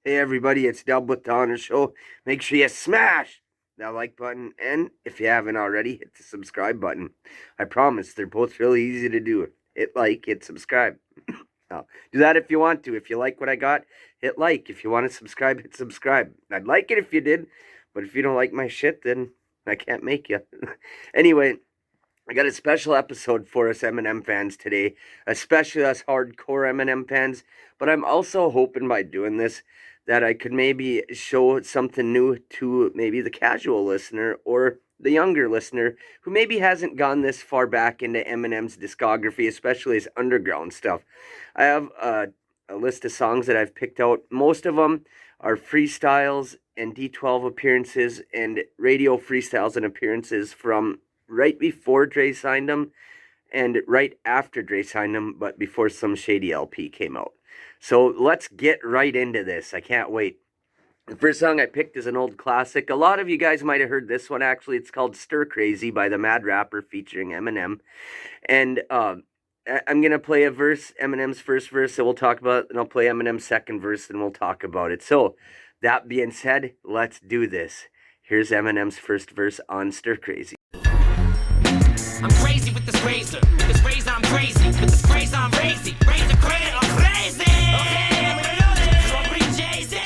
Hey everybody, it's Dub with the Honor Show. Make sure you smash that like button, and if you haven't already, hit the subscribe button. I promise, they're both really easy to do. Hit like, hit subscribe. Now, do that if you want to. If you like what I got, hit like. If you want to subscribe, hit subscribe. I'd like it if you did, but if you don't like my shit, then I can't make you. Anyway, I got a special episode for us Eminem fans today, especially us hardcore Eminem fans, but I'm also hoping by doing this that I could maybe show something new to maybe the casual listener or the younger listener who maybe hasn't gone this far back into Eminem's discography, especially his underground stuff. I have a list of songs that I've picked out. Most of them are freestyles and D12 appearances and radio freestyles and appearances from right before Dre signed him and right after Dre signed him, but before Some Shady LP came out. So let's get right into this. I can't wait. The first song I picked is an old classic. A lot of you guys might have heard this one, actually. It's called Stir Crazy by the Mad Rapper featuring Eminem. And I'm going to play a verse, Eminem's first verse that we'll talk about, and I'll play Eminem's second verse and we'll talk about it. So that being said, let's do this. Here's Eminem's first verse on Stir Crazy. I'm crazy with this razor. With this razor, I'm crazy. With this razor, I'm crazy. Razor crazy, I'm crazy. Okay, I'm gonna know this. So I'm pretty Jay-Z.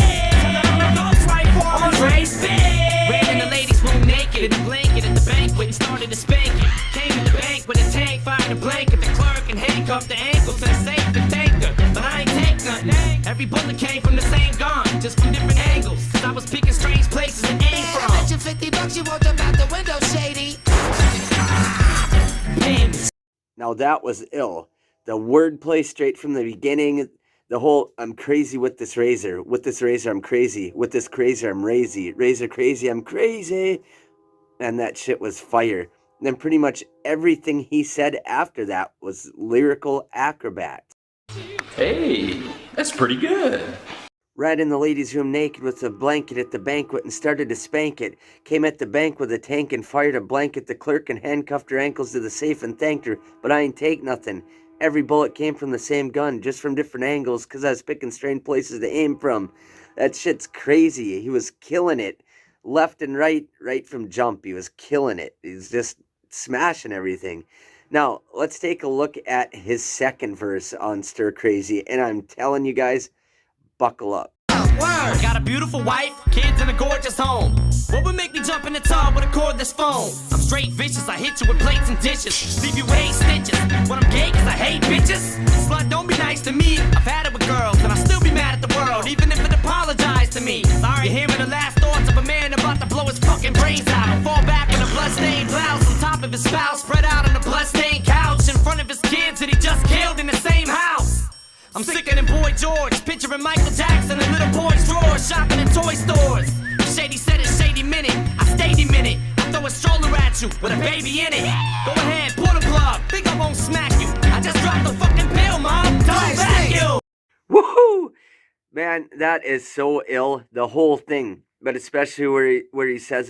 I'm crazy. Ran in the ladies' room naked in a blanket at the banquet and started to spank it. Came in the bank with a tank, fired a blanket. The clerk and handcuffed the ankles and safe the tanker. But I ain't take nothing. Every bullet came from the same gun, just from different angles. Cause I was picking strange places and aim from. I bet you $50 you won't jump out the window, shady. Now that was ill. The wordplay straight from the beginning, the whole I'm crazy with this razor. With this razor, I'm crazy. With this crazy, I'm crazy. Razor crazy, I'm crazy. And that shit was fire. And then pretty much everything he said after that was lyrical acrobats. Hey, that's pretty good. Ran in the ladies' room naked with a blanket at the banquet and started to spank it. Came at the bank with a tank and fired a blanket. The clerk and handcuffed her ankles to the safe and thanked her, but I ain't take nothing. Every bullet came from the same gun, just from different angles, cause I was picking strange places to aim from. That shit's crazy. He was killing it. Left and right from jump. He was killing it. He was just smashing everything. Now, let's take a look at his second verse on Stir Crazy, and I'm telling you guys, buckle up. I got a beautiful wife, kids in a gorgeous home. What would make me jump in the tub with a cordless phone? I'm straight vicious, I hit you with plates and dishes. Leave you with 8 stitches. When I'm gay, cause I hate bitches. Slut, don't be nice to me. I've had it with girls, and I still be mad at the world, even if it apologized to me. Sorry, you're hearing the last thoughts of a man about to blow his fucking brains out. I'll fall back in a bloodstained blouse on top of his spouse, spread out on a bloodstained couch in front of his kids that he just killed in the same house. I'm sicker than Boy George, picturing Michael Jackson in little boy's drawers, shopping in toy stores. Shady said it, shady minute, I stayed a minute. I throw a stroller at you with a baby in it. Go ahead, pull the plug, think I won't smack you. I just dropped the fucking pill, mom, don't back you. Woohoo! Man, that is so ill, the whole thing. But especially where he says,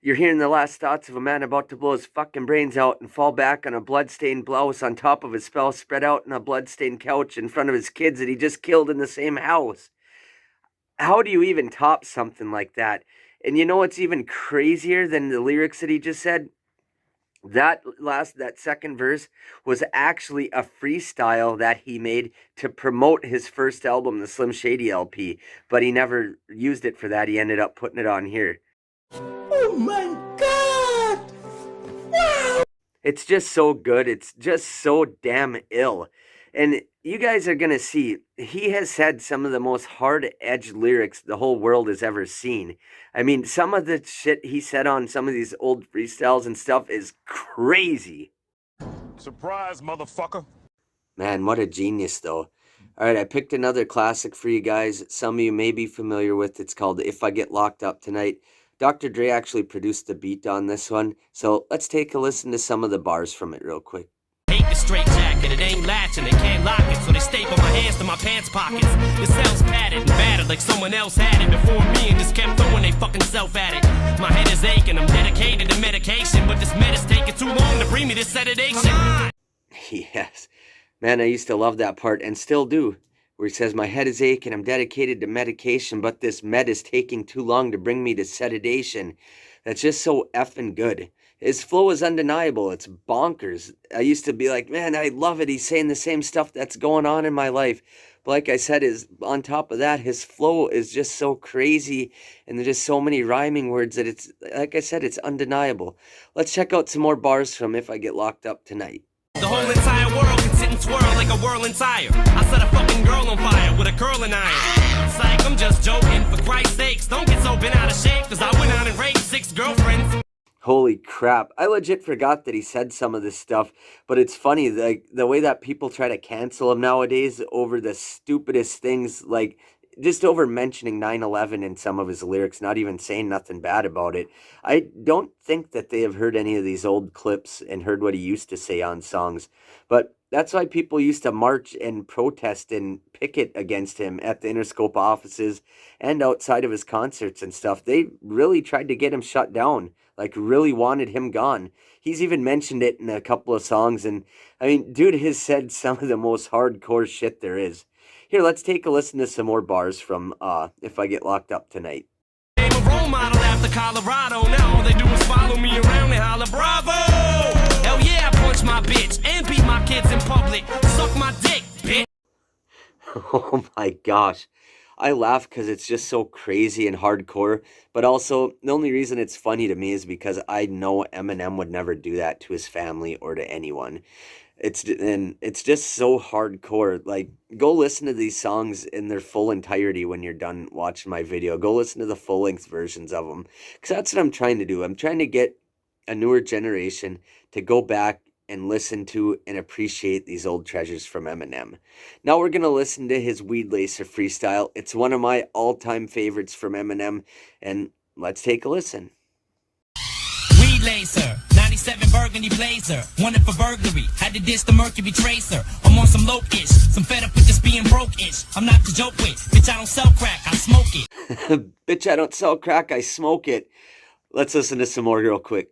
you're hearing the last thoughts of a man about to blow his fucking brains out and fall back on a bloodstained blouse on top of his spouse, spread out on a bloodstained couch in front of his kids that he just killed in the same house. How do you even top something like that? And you know what's even crazier than the lyrics that he just said? That second verse was actually a freestyle that he made to promote his first album, the Slim Shady LP, but he never used it for that. He ended up putting it on here. Oh my God! Wow! It's just so good. It's just so damn ill. And you guys are going to see, he has said some of the most hard-edged lyrics the whole world has ever seen. I mean, some of the shit he said on some of these old freestyles and stuff is crazy. Surprise, motherfucker. Man, what a genius, though. All right, I picked another classic for you guys. Some of you may be familiar with. It's called If I Get Locked Up Tonight. Dr. Dre actually produced the beat on this one. So let's take a listen to some of the bars from it real quick. Hate the straight jacket, it ain't latching, they can't lock it, so they staple my hands to my pants pockets. It sounds padded and battered like someone else had it before me and just kept throwing they fucking self at it. My head is aching, I'm dedicated to medication, but this med is taking too long to bring me this sedation. Yes. Man, I used to love that part and still do. where he says, my head is aching, I'm dedicated to medication, but this med is taking too long to bring me to sedation. That's just so effing good. His flow is undeniable. It's bonkers. I used to be like, man, I love it. He's saying the same stuff that's going on in my life. But like I said, is on top of that, his flow is just so crazy, and there's just so many rhyming words that it's, like I said, it's undeniable. Let's check out some more bars from If I Get Locked Up Tonight. The whole entire world can sit and twirl like a whirling tire. I set a fucking girl on fire with a curling iron. Psych, I'm just joking. For Christ's sakes, don't get so bent out of shape, cause I went out and raped 6 girlfriends. Holy crap. I legit forgot that he said some of this stuff, but it's funny, like the way that people try to cancel him nowadays over the stupidest things, like just over mentioning 9/11 in some of his lyrics, not even saying nothing bad about it. I don't think that they have heard any of these old clips and heard what he used to say on songs, but that's why people used to march and protest and picket against him at the Interscope offices and outside of his concerts and stuff. They really tried to get him shut down, like really wanted him gone. He's even mentioned it in a couple of songs, and I mean, dude has said some of the most hardcore shit there is. Here, let's take a listen to some more bars from If I Get Locked Up Tonight. I'm a role model after Colorado. Now all they do is follow me around and holler, bravo! Hell yeah, I punch my bitch and beat my kids in public. Suck my dick, bitch. Oh my gosh. I laugh because it's just so crazy and hardcore, but also the only reason it's funny to me is because I know Eminem would never do that to his family or to anyone. It's just so hardcore. Like, go listen to these songs in their full entirety when you're done watching my video. Go listen to the full-length versions of them, because that's what I'm trying to do. I'm trying to get a newer generation to go back and listen to and appreciate these old treasures from Eminem. Now we're going to listen to his Weed Lacer freestyle. It's one of my all-time favorites from Eminem, and let's take a listen. Weed Lacer, 97 burgundy blazer, wanted for burglary, had to dish the Mercury Tracer. I'm on some low-ish, some fed up with this being broke-ish. I'm not to joke with, bitch, I don't sell crack, I smoke it. Bitch, I don't sell crack, I smoke it. Let's listen to some more real quick.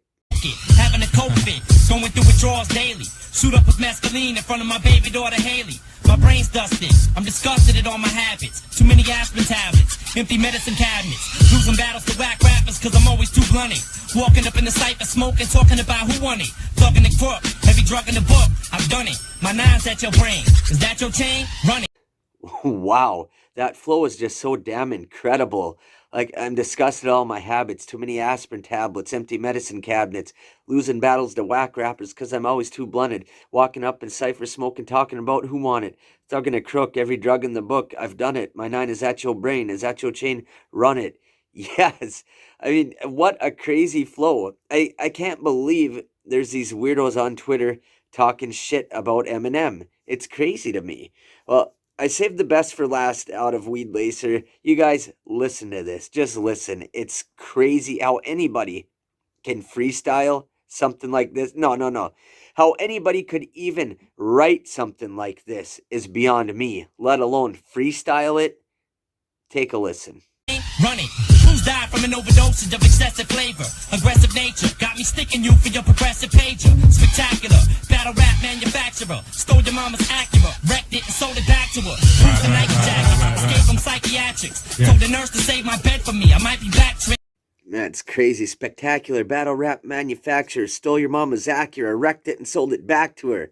Having a coke fit, going through withdrawals daily. Shoot up with mescaline in front of my baby daughter Haley. My brain's dusted, I'm disgusted at all my habits. Too many aspirin tablets, empty medicine cabinets. Losing battles to whack rappers cause I'm always too blunted. Walking up in the cypher smoking, talking about who won it. Thugging the crook, heavy drug in the book, I've done it. My nine's at your brain, is that your chain? Run it. Wow, that flow is just so damn incredible. Like, I'm disgusted at all my habits, too many aspirin tablets, empty medicine cabinets, losing battles to whack rappers because I'm always too blunted, walking up in cypher smoking, talking about who want it, thugging a crook, every drug in the book, I've done it, my nine is at your brain, is at your chain, run it. Yes, I mean, what a crazy flow. I can't believe there's these weirdos on Twitter talking shit about Eminem. It's crazy to me. Well, I saved the best for last out of Weed Lacer. You guys, listen to this. Just listen. It's crazy how anybody can freestyle something like this. No. How anybody could even write something like this is beyond me, let alone freestyle it. Take a listen. Run it. Who's died from an overdosage of excessive flavor? Aggressive nature got me sticking you for your progressive pager. Spectacular battle rap manufacturer. Stole your mama's Acura, wrecked it and sold it back to her. Cruise the Nike jacket, escape from psychiatrics. Told the nurse to save my bed for me. I might be back. That's crazy. Spectacular battle rap manufacturer. Stole your mama's Acura, wrecked it and sold it back to her.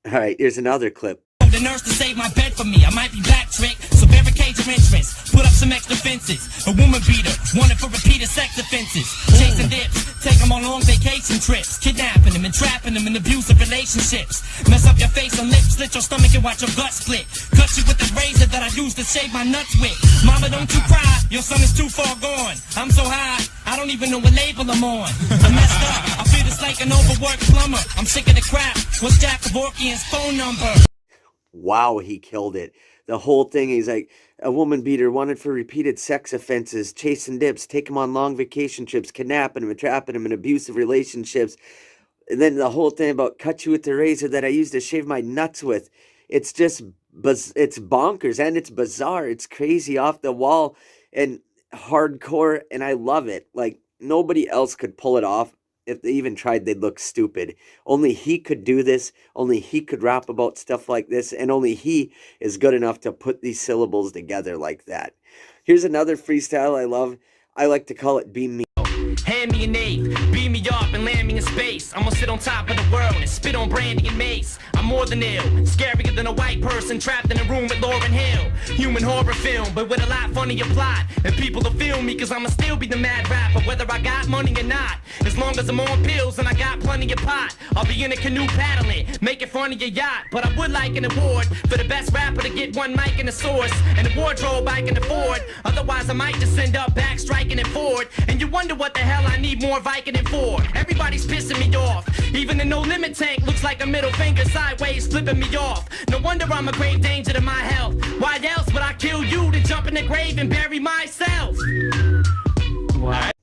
All right, here's another clip. The nurse to save my bed for me. I might be back trick, so barricade your entrance. Put up some extra fences. A woman beater, wanted for repeated sex offenses. Chasing dips, take them on long vacation trips. Kidnapping them and trapping them in abusive relationships. Mess up your face and lips, slit your stomach and watch your gut split. Cut you with the razor that I use to shave my nuts with. Mama, don't you cry, your son is too far gone. I'm so high, I don't even know what label I'm on. I'm messed up, I feel just like an overworked plumber. I'm sick of the crap, what's Jack Kevorkian's phone number? Wow, he killed it. The whole thing, he's like, a woman beater, wanted for repeated sex offenses, chasing dips, take him on long vacation trips, kidnapping him and trapping him in abusive relationships. And then the whole thing about cut you with the razor that I used to shave my nuts with. It's just, it's bonkers and it's bizarre. It's crazy, off the wall and hardcore, and I love it. Like, nobody else could pull it off if they even tried, they'd look stupid. Only he could do this. Only he could rap about stuff like this. And only he is good enough to put these syllables together like that. Here's another freestyle I love. I like to call it Beam Me. Hand me an eighth, beam me up and land me in space. I'm gonna sit on top of the world and spit on brandy and mace. I'm more than ill, scarier than a white person trapped in a room with Lauryn Hill. Human horror film, but with a lot funnier plot. And people will feel me, cause I'ma still be the mad rapper, whether I got money or not. As long as I'm on pills and I got plenty of pot, I'll be in a canoe paddling, making fun of your yacht. But I would like an award for the best rapper to get one mic and a source, and a wardrobe I can afford. Otherwise I might just end up back striking it forward. And you wonder what the hell I need more Vicodin for. Everybody's pissing me off. Even the No Limit tank looks like a middle finger sideways flipping me off. No wonder I'm a grave danger to my health. Why else would I kill you to jump in the grave and bury myself?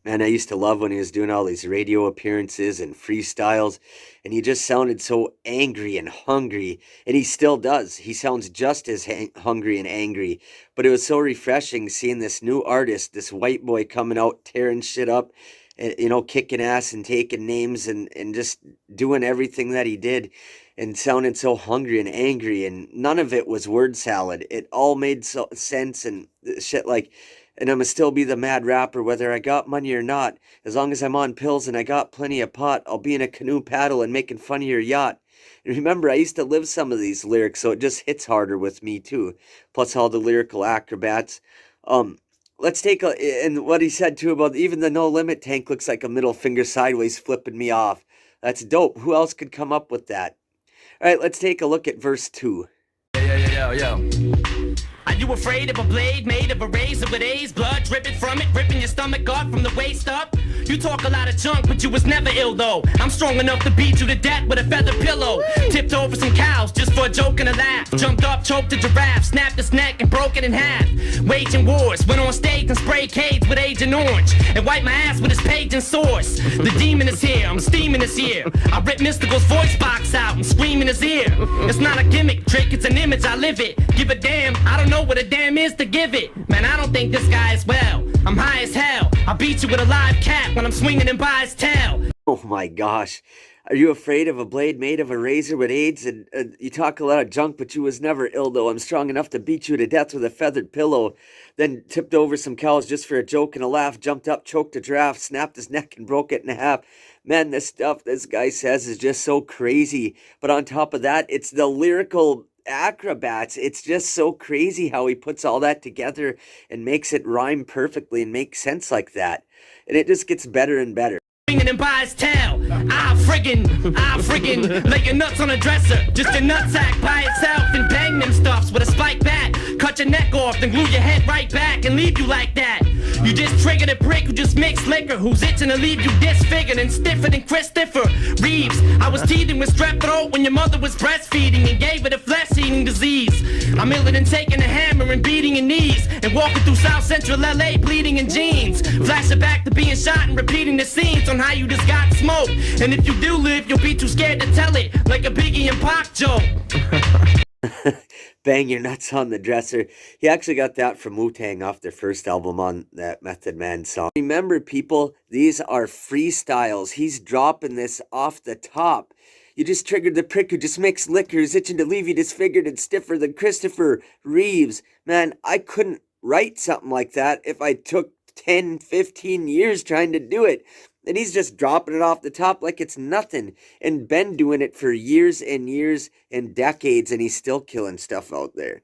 Man, I used to love when he was doing all these radio appearances and freestyles, and he just sounded so angry and hungry, and he still does. He sounds just as hungry and angry, but it was so refreshing seeing this new artist, this white boy coming out, tearing shit up, you know, kicking ass and taking names and just doing everything that he did and sounding so hungry and angry, and none of it was word salad. It all made sense and shit like, and I'ma still be the mad rapper whether I got money or not. As long as I'm on pills and I got plenty of pot, I'll be in a canoe paddle and making fun of your yacht. And remember, I used to live some of these lyrics, so it just hits harder with me too. Plus all the lyrical acrobats. Let's take a, and what he said too about even the No Limit tank looks like a middle finger sideways flipping me off. That's dope. Who else could come up with that? All right, let's take a look at verse 2. Yo. Are you afraid of a blade made of a razor with A's blood dripping from it, ripping your stomach up from the waist up? You talk a lot of junk, but you was never ill though. I'm strong enough to beat you to death with a feather pillow. Tipped over some cows just for a joke and a laugh. Jumped up, choked a giraffe, snapped its neck and broke it in half. Waging wars, went on stage and sprayed cades with Agent Orange and wiped my ass with his page and source. The demon is here, I'm steaming this year. I rip Mystical's voice box out and scream in his ear. It's not a gimmick trick, it's an image, I live it. Give a damn, I don't know what a damn is to give it. Man, I don't think this guy is well. I'm high as hell. I beat you with a live cat when I'm swinging him by his tail. Oh my gosh. Are you afraid of a blade made of a razor with AIDS? And you talk a lot of junk, but you was never ill though. I'm strong enough to beat you to death with a feathered pillow. Then tipped over some cows just for a joke and a laugh. Jumped up, choked a giraffe, snapped his neck and broke it in half. Man, the stuff this guy says is just so crazy. But on top of that, it's the lyrical acrobats. It's just so crazy how he puts all that together and makes it rhyme perfectly and make sense like that. And it just gets better and better. Swinging him by his tail. I friggin' lay your nuts on a dresser. Just a nutsack by itself and bang them stuffs with a spike bat. Cut your neck off, then glue your head right back and leave you like that. You just triggered a prick who just mixed liquor, who's itching to leave you disfigured and stiffer than Christopher Reeves. I was teething with strep throat when your mother was breastfeeding and gave her the flesh-eating disease. I'm iller than taking a hammer and beating your knees and walking through South Central LA bleeding in jeans. Flashing back to being shot and repeating the scenes on how you just got smoked. And if you do live, you'll be too scared to tell it, like a Biggie and Pac joke. Bang your nuts on the dresser. He actually got that from Wu-Tang off their first album on that Method Man song. Remember, people, these are freestyles. He's dropping this off the top. You just triggered the prick who just makes liquors, itching to leave you disfigured and stiffer than Christopher Reeves. Man, I couldn't write something like that if I took 10, 15 years trying to do it. And he's just dropping it off the top like it's nothing. And been doing it for years and years and decades, and he's still killing stuff out there.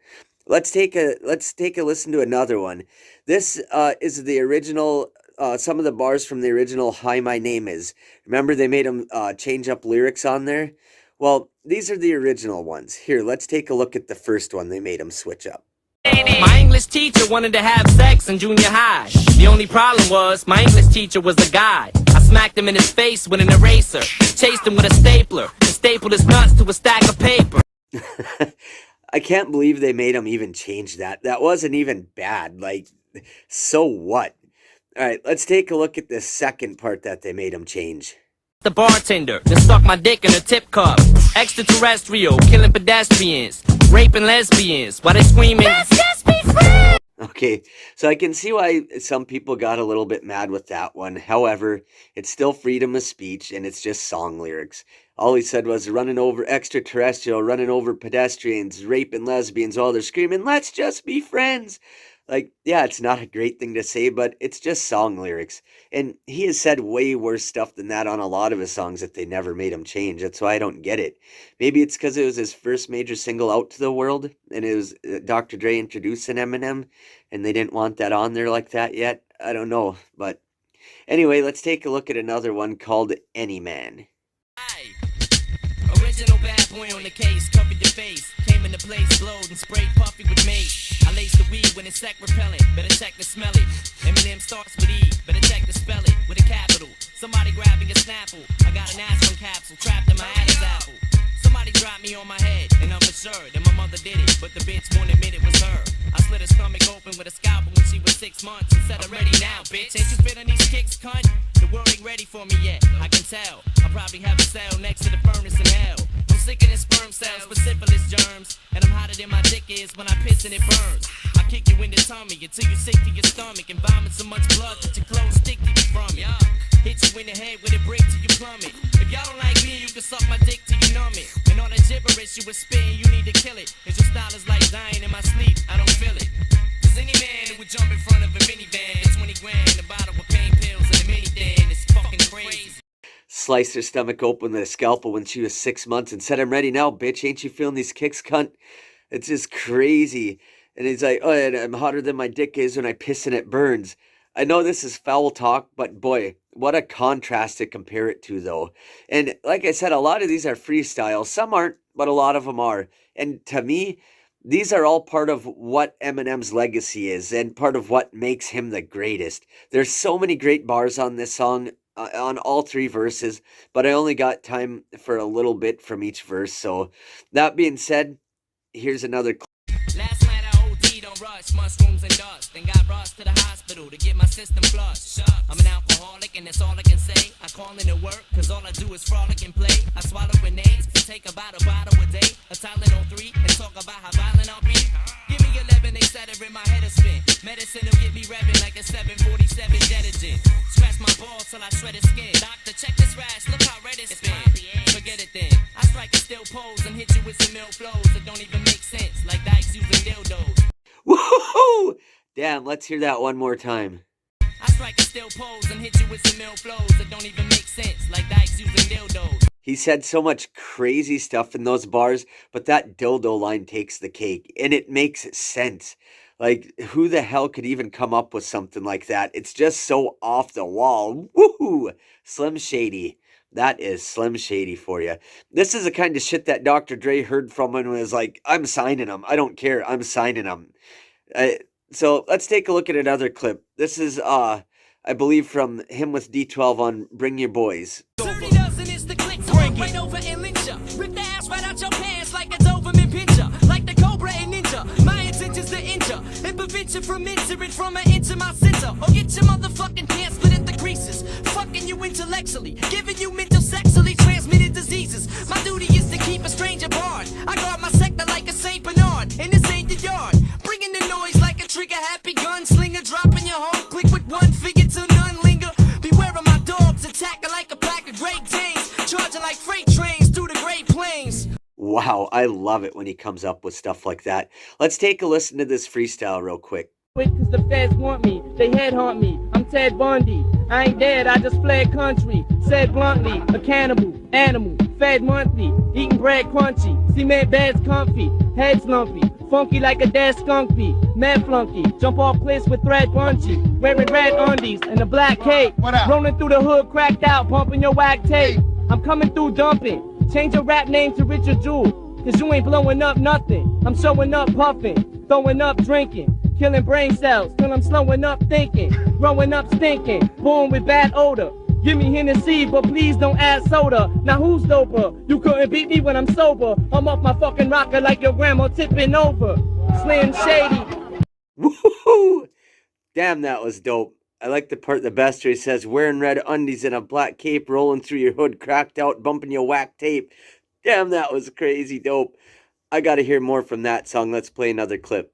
Let's take a listen to another one. This is the original, some of the bars from the original Hi My Name Is. Remember they made him change up lyrics on there? Well, these are the original ones. Here, let's take a look at the first one they made him switch up. My English teacher wanted to have sex in junior high. The only problem was my English teacher was a guy. I smacked him in his face with an eraser, chased him with a stapler, and stapled his nuts to a stack of paper. I can't believe they made him even change that. That wasn't even bad. Like, so what? All right, let's take a look at the second part that they made him change. The bartender that stuck my dick in a tip cup. Extraterrestrial, killing pedestrians, raping lesbians while they screaming, "Let's just be friends!" Okay, so I can see why some people got a little bit mad with that one. However, it's still freedom of speech and it's just song lyrics. All he said was running over extraterrestrial, running over pedestrians, raping lesbians while they're screaming, let's just be friends. Like, yeah, it's not a great thing to say, but it's just song lyrics. And he has said way worse stuff than that on a lot of his songs that they never made him change. That's why I don't get it. Maybe it's because it was his first major single out to the world and it was Dr. Dre introducing Eminem and they didn't want that on there like that yet. I don't know. But anyway, let's take a look at another one called Any Man. Aye. Original bad boy on the case, covered your face. Came into place, glowed and sprayed puffy with mace. I laced the weed when it's sec repellent. Better check to smell it. Eminem starts with E. Better check to spell it with a capital. Somebody grabbing a Snapple. I got an aspirin capsule trapped in my Adam's apple. Somebody dropped me on my head, and I'm for sure that my mother did it, but the bitch won't admit it was her. I slit her stomach open with a scalpel when she was 6 months and said, I'm ready now, bitch. Ain't you feeling these kicks, cunt? The world ain't ready for me yet, I can tell. I probably have a cell next to the furnace in hell. I'm sicker than sperm cells with syphilis germs, and I'm hotter than my dick is when I piss and it burns. I kick you in the tummy until you sick to your stomach and vomit so much blood that your clothes stick to you from it. Hit you in the head with a brick till you plummet. If y'all don't like me, you can suck my dick till you numb it. And all that gibberish you was spitting, you need to kill it. Cause your style is like dying in my sleep, I don't feel it. Cause any man who would jump in front of a minivan, 20 grand, a bottle of pain pills and a minivan, it's fucking crazy. Sliced her stomach open with a scalpel when she was 6 months and said, I'm ready now, bitch. Ain't you feeling these kicks, cunt? It's just crazy. And he's like, oh, and I'm hotter than my dick is when I piss and it burns. I know this is foul talk, but boy, what a contrast to compare it to, though. And like I said, a lot of these are freestyle. Some aren't, but a lot of them are. And to me, these are all part of what Eminem's legacy is and part of what makes him the greatest. There's so many great bars on this song, on all three verses, but I only got time for a little bit from each verse. So that being said, here's another clip. Last night I OD'd on rush, mushrooms and dust, and got rushed to the hospital to get my system flushed. I'm an alcoholic and that's all I can say. I call into work cause all I do is frolic and play. I swallow grenades, take about a bottle a day, a Tylenol 3, and talk about how violent I'll be. Give me 11, they said it in my head a spin. Medicine will get me revving like a 747 detergent. Scratch my balls till I shred his skin. Doctor, check this rash, look how red it's been. Forget it then. I strike a still pose and hit you with some milk flows that don't even make sense, like Dykes using dildos. Woohoo! Damn, let's hear that one more time. I strike a still pose and hit you with some milk flows that don't even make sense, like Dykes using dildos. He said so much crazy stuff in those bars, but that dildo line takes the cake, and it makes sense. Like, who the hell could even come up with something like that? It's just so off the wall. Woohoo! Slim Shady. That is Slim Shady for you. This is the kind of shit that Dr. Dre heard from and was like, I'm signing him. I don't care. I'm signing him. So let's take a look at another clip. This is, I believe, from him with D12 on Bring Your Boys. 30 dozen is the click, so right over and lynch ya. Rip the ass right out your pants like a Doberman pincher. Like the Cobra and Ninja, my intention's to injure and prevent you from entering from an into my center. Or get your motherfucking pants split at the creases. Fucking you intellectually, giving you mental sexually transmitted diseases. My duty is to keep a stranger barred. I guard my sector like a Saint Bernard, and this ain't the yard. Bringing the noise like a trigger-happy gunslinger, dropping your whole click with one figure till none linger. Beware of my dogs, attacking like a pack of Great Danes, charging like freight trains through the Great Plains. Wow, I love it when he comes up with stuff like that. Let's take a listen to this freestyle real quick. Cause the feds want me, they headhunt me. I'm Ted Bundy, I ain't dead, I just fled country. Said bluntly, a cannibal, animal, fed monthly, eating bread crunchy, cement beds comfy, heads lumpy, funky like a dead skunk bee, mad flunky, jump off cliffs with thread bunchy, wearing red undies and a black cape, rolling through the hood cracked out, pumping your whack tape. I'm coming through dumping, change your rap name to Richard Jewell, cause you ain't blowing up nothing. I'm showing up puffing, throwing up drinking, killing brain cells till I'm slowing up thinking, growing up stinking, born with bad odor. Give me Hennessy, but please don't add soda. Now who's doper? You couldn't beat me when I'm sober. I'm off my fucking rocker like your grandma tipping over. Slim Shady. Woohoo! Damn, that was dope. I like the part the best where he says, wearing red undies and a black cape, rolling through your hood, cracked out, bumping your whack tape. Damn, that was crazy dope. I gotta hear more from that song. Let's play another clip.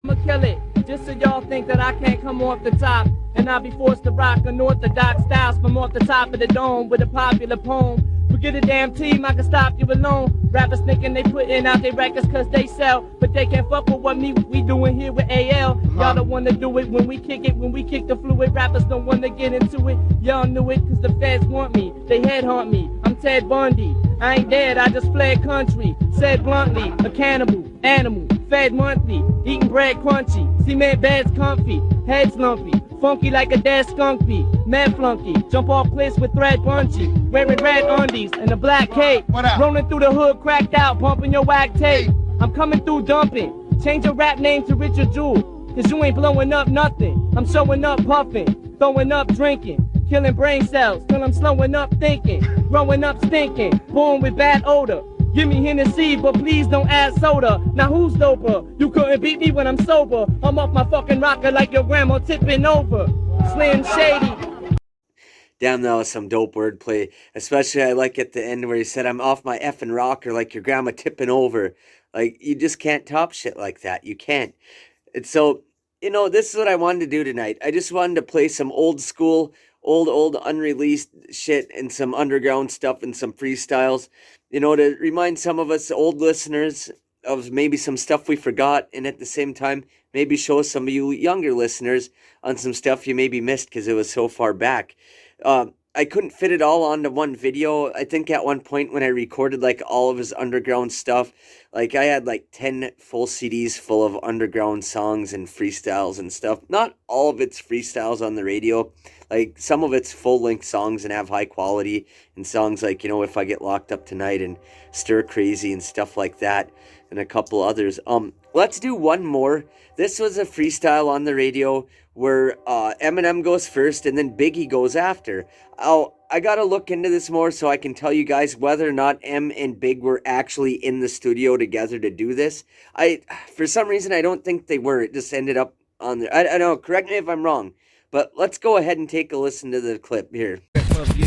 I'ma kill it. Just so y'all think that I can't come off the top, and I'll be forced to rock unorthodox styles from off the top of the dome with a popular poem. Forget a damn team, I can stop you alone. Rappers thinking they putting out their records cause they sell, but they can't fuck with what we doing here with AL. Y'all don't wanna do it when we kick it, when we kick the fluid. Rappers don't wanna get into it, y'all knew it cause the feds want me, they headhunt me. I'm Ted Bundy, I ain't dead, I just fled country. Said bluntly, a cannibal, animal, fed monthly, eating bread crunchy. Cement beds comfy, heads lumpy, funky like a dead skunk beat. Mad flunky, jump off cliffs with thread bunchy. Wearing red undies and a black cape. Rolling through the hood, cracked out, bumping your whack tape. I'm coming through dumping. Change your rap name to Richard Jewell, cause you ain't blowing up nothing. I'm showing up puffing, throwing up drinking, killing brain cells till I'm slowing up thinking. Growing up stinking, born with bad odor. Give me Hennessy, but please don't add soda. Now who's doper? You couldn't beat me when I'm sober. I'm off my fucking rocker like your grandma tipping over. Slim Shady. Damn, that was some dope wordplay. Especially I like at the end where he said, I'm off my effing rocker like your grandma tipping over. Like, you just can't top shit like that. You can't. And so, this is what I wanted to do tonight. I just wanted to play some old school, old unreleased shit and some underground stuff and some freestyles. To remind some of us old listeners of maybe some stuff we forgot, and at the same time, maybe show some of you younger listeners on some stuff you maybe missed because it was so far back. I couldn't fit it all onto one video. I think at one point when I recorded like all of his underground stuff, like I had like 10 full CDs full of underground songs and freestyles and stuff. Not all of it's freestyles on the radio. Like some of it's full-length songs and have high quality, and songs like, If I Get Locked Up Tonight and Stir Crazy and stuff like that, and a couple others. Let's do one more. This was a freestyle on the radio where Eminem goes first and then Biggie goes after. I gotta look into this more so I can tell you guys whether or not M and Big were actually in the studio together to do this. For some reason, I don't think they were. It just ended up on there. I don't know, correct me if I'm wrong. But let's go ahead and take a listen to the clip here.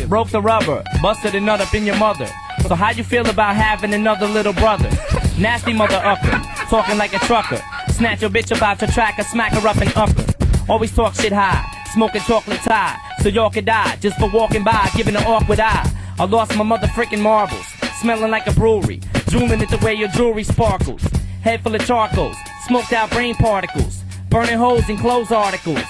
Broke the rubber, busted a nut up in your mother. So how you feel about having another little brother? Nasty mother upper, talking like a trucker. Snatch your bitch about your track and smack her up and upper. Always talk shit high, smoking chocolate tie. So y'all could die, just for walking by, giving an awkward eye. I lost my mother freaking marbles, smelling like a brewery. Drooling at the way your jewelry sparkles. Head full of charcoals, smoked out brain particles. Burning holes in clothes articles.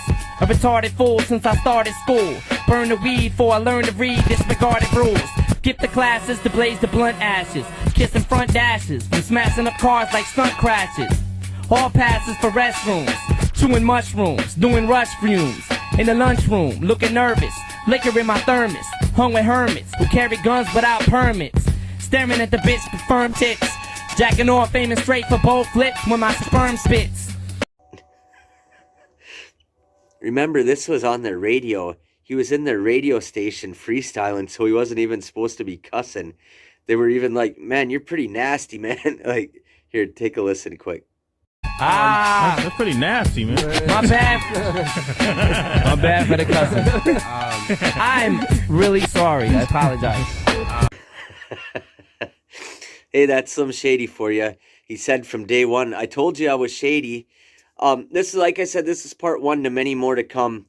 A retarded fool since I started school. Burn the weed before I learned to read disregarded rules. Skip the classes to blaze the blunt ashes. Kissing front dashes from smashing up cars like stunt crashes. Hall passes for restrooms. Chewing mushrooms, doing rush fumes. In the lunchroom, looking nervous. Liquor in my thermos. Hung with hermits who carry guns without permits. Staring at the bitch with firm tits. Jacking off, aiming straight for both flips when my sperm spits. Remember, this was on the radio. He was in the radio station freestyling, so he wasn't even supposed to be cussing. They were even like, man, you're pretty nasty, man. Like, here, take a listen quick. That's pretty nasty, man. My bad. My bad for the cussing. I'm really sorry. I apologize. Hey, that's Slim Shady for you. He said from day one, I told you I was shady. This is, like I said, this is part one to many more to come.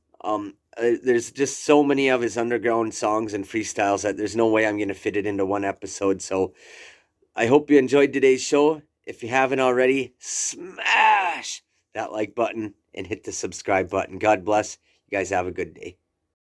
There's just so many of his underground songs and freestyles that there's no way I'm going to fit it into one episode. So I hope you enjoyed today's show. If you haven't already, smash that like button and hit the subscribe button. God bless. You guys have a good day.